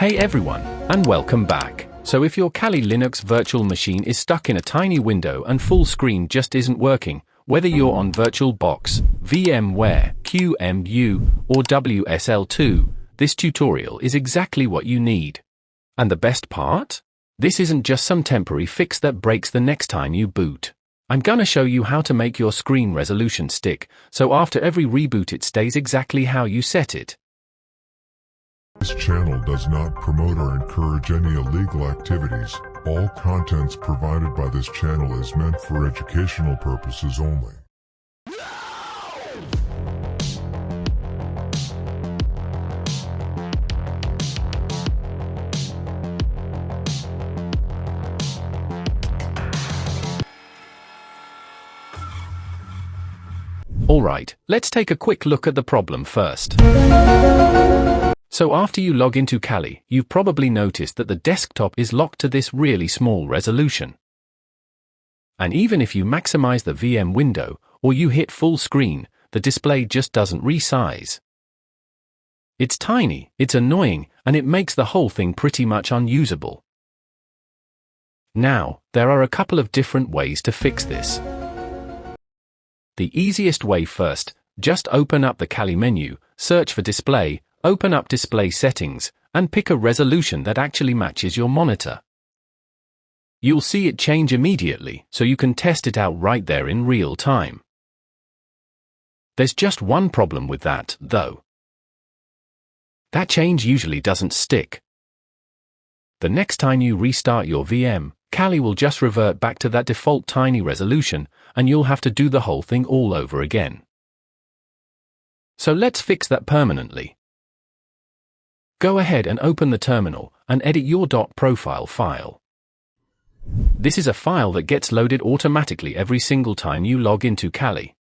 Hey everyone, and welcome back. So if your Kali Linux virtual machine is stuck in a tiny window and full screen just isn't working, whether you're on VirtualBox, VMware, QEMU, or WSL2, this tutorial is exactly what you need. And the best part? This isn't just some temporary fix that breaks the next time you boot. I'm gonna show you how to make your screen resolution stick, so after every reboot it stays exactly how you set it. This channel does not promote or encourage any illegal activities. All contents provided by this channel is meant for educational purposes only. Alright, let's take a quick look at the problem first. So after you log into Kali, you've probably noticed that the desktop is locked to this really small resolution. And even if you maximize the VM window, or you hit full screen, the display just doesn't resize. It's tiny, it's annoying, and it makes the whole thing pretty much unusable. Now, there are a couple of different ways to fix this. The easiest way first, just open up the Kali menu, search for display, open up display settings, and pick a resolution that actually matches your monitor. You'll see it change immediately, so you can test it out right there in real time. There's just one problem with that, though. That change usually doesn't stick. The next time you restart your VM, Kali will just revert back to that default tiny resolution, and you'll have to do the whole thing all over again. So let's fix that permanently. Go ahead and open the terminal and edit your .profile file. This is a file that gets loaded automatically every single time you log into Kali.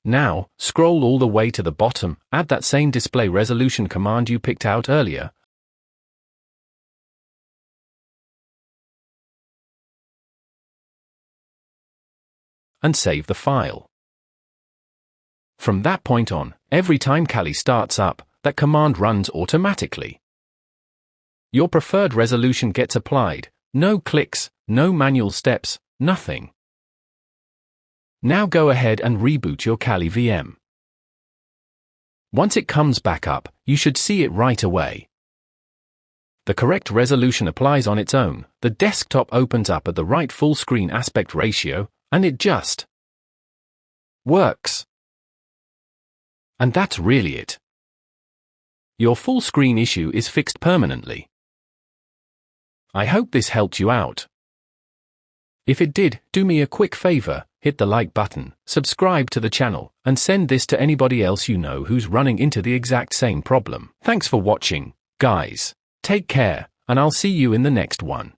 Now, scroll all the way to the bottom, add that same display resolution command you picked out earlier, and save the file. From that point on, every time Kali starts up, that command runs automatically. Your preferred resolution gets applied, no clicks, no manual steps, nothing. Now go ahead and reboot your Kali VM. Once it comes back up, you should see it right away. The correct resolution applies on its own, the desktop opens up at the right full screen aspect ratio, and it just works. And that's really it. Your full screen issue is fixed permanently. I hope this helped you out. If it did, do me a quick favor, hit the like button, subscribe to the channel, and send this to anybody else you know who's running into the exact same problem. Thanks for watching, guys. Take care, and I'll see you in the next one.